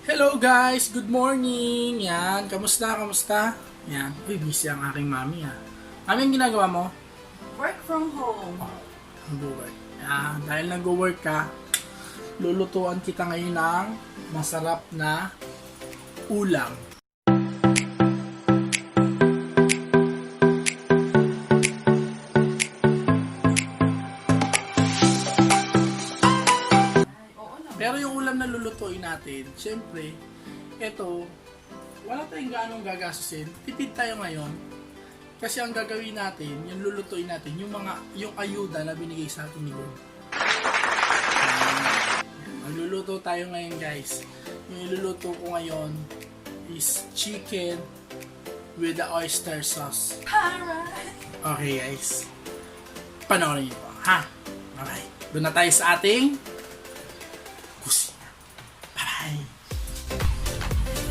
Hello guys! Good morning! Yan, kamusta? Yan, uy, busy ang aking mami ha. Mami, ang ginagawa mo? Work from home. Nag-work. Yan, dahil nag-work ka, lulutuan kita ngayon ng masarap na ulam. Pero yung ulam na lulutuin natin, syempre, eto, wala tayong ganong gagastusin. Tipid tayo ngayon. Kasi ang gagawin natin, yung lulutuin natin, yung ayuda na binigay sa atin ni God. Magluluto tayo ngayon, guys. Yung iluluto ko ngayon is chicken with the oyster sauce. Alright. Okay, guys. Panoorin niyo, ha? Okay. Doon na tayo sa ating kusina. Bye-bye!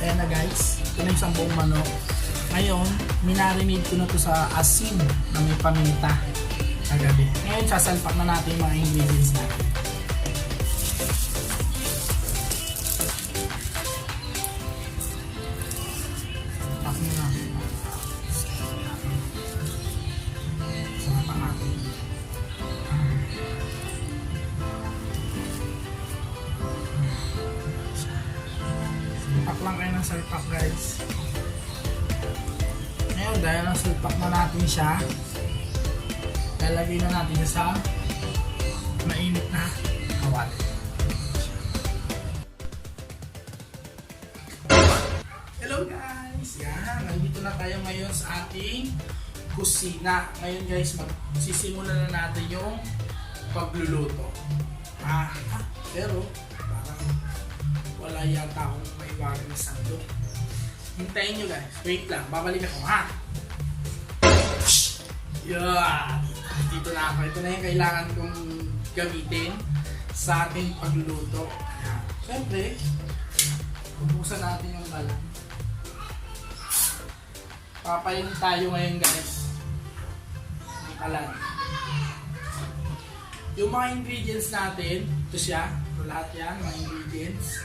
Ayan na guys, ito na yung 10 manok. Ngayon, minarinate ko na to sa asin na may paminta kagabi. Ngayon, sasalpak na natin yung mga ingredients natin. Salpak mo na. Salpak natin. Salpak lang kayo ng salpak guys. Ngayon, dahil nasulpak na natin siya, lalagay na natin sa mainit na kawali. Hello guys! Yan, nandito na tayo ngayon sa ating kusina. Ngayon guys, magsisimulan na natin yung pagluluto. Pero parang wala yata akong maiwagan na sandok. Hintayin nyo guys. Wait lang. Babalik ako ha. Yeah. Dito na ako. Ito na yung kailangan kong gamitin sa ating pagluluto. Ayan. Siyempre, bubuksan natin yung balat. Papayin tayo ngayon guys. Ang kalan. Yung mga ingredients natin, ito siya. Ito lahat yan, mga ingredients.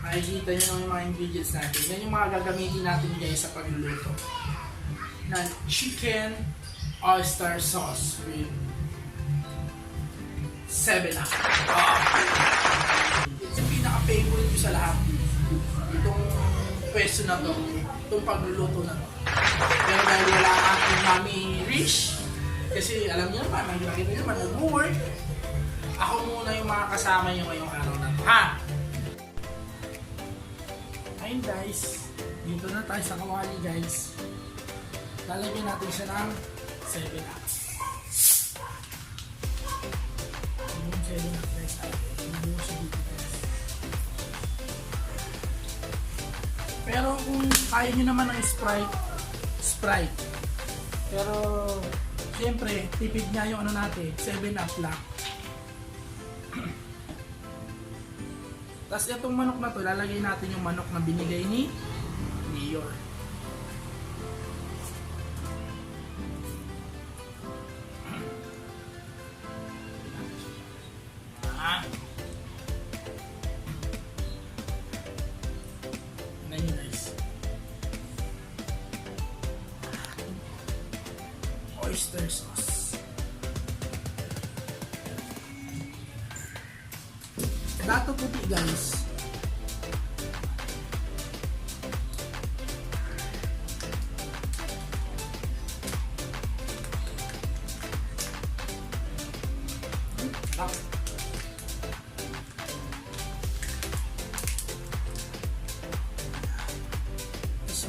Makikita nyo naman yung mga ingredients natin. Yan yung mga gagamitin natin guys sa pagluluto. Na chicken oyster sauce with 7-up. Yung pinaka-favorite ko sa lahat. Itong pwesto na to. Itong pagluluto na to. Pero dahil wala aking mami Rich, kasi alam niyo naman, nakikita niyo naman, nag-work. Ako muna yung mga kasama niyo ngayong araw na to. Ha? Ayun guys, dito na tayo sa kawali guys. Lalagyan natin siya ng 7-up. Yung 7-up guys, yung siya dito guys. Pero kung kaya nyo naman ng Sprite. Pero siyempre, tipid nga yung ano natin, 7-up lang. Tapos itong manok na to, lalagay natin yung manok na binigay ni Mayor. Tignan nyo guys. Oyster sauce. Dato puti guys. Tapos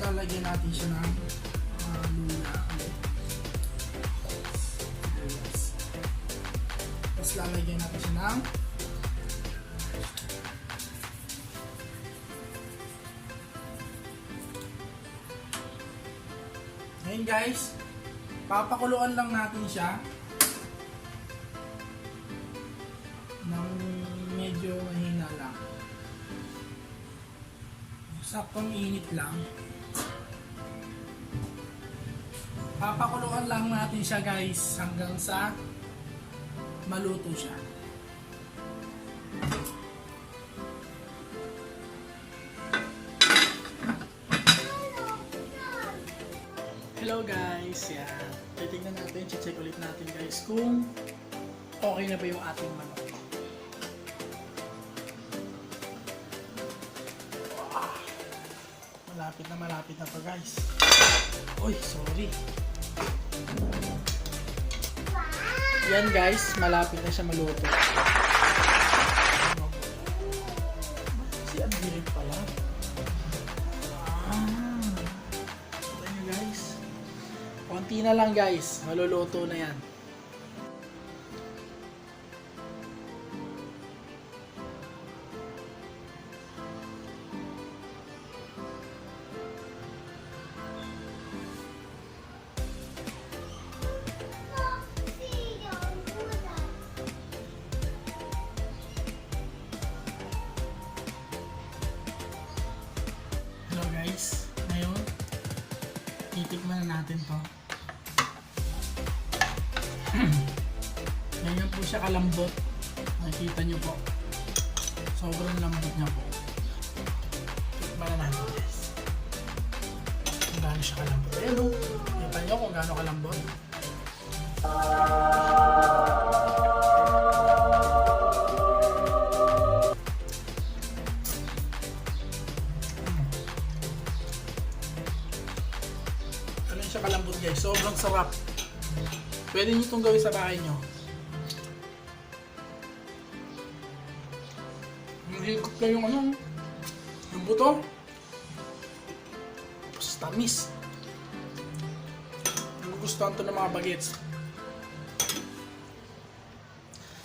lalagyan natin siya ng luya. Tapos lalagyan natin siya ng ngayon guys, papakuluan lang natin siya ng medyo mahina lang. Saktong init lang. Papakuluan lang natin siya guys hanggang sa maluto siya. Hello guys, yan. Titignan natin, check ulit natin guys kung okay na ba yung ating manok. Wow. Malapit na to guys. Uy, sorry. Yan guys, malapit na siya maluto. Si Abirin pala. Ito nyo guys. Konti na lang guys, maluluto na yan. Hello guys, ngayon titikman na natin to. Ganyan po siya kalambot. Nakikita nyo po. Sobrang lambot niya po. Tikman na natin guys. Kung gaano siya kalambot. Ayan o. Kita nyo kung gaano kalambot. Ganun siya kalambot guys. Sobrang sarap. Pwede nyo itong gawin sa bahay nyo. Higop na yung yung buto. Tapos tamis. Nagugustuhan to ng mga bagets.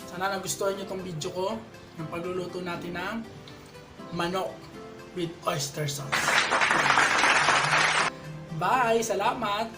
Sana nagustuhan nyo itong video ko. Yung pagluluto natin ng manok with oyster sauce. Bye! Salamat!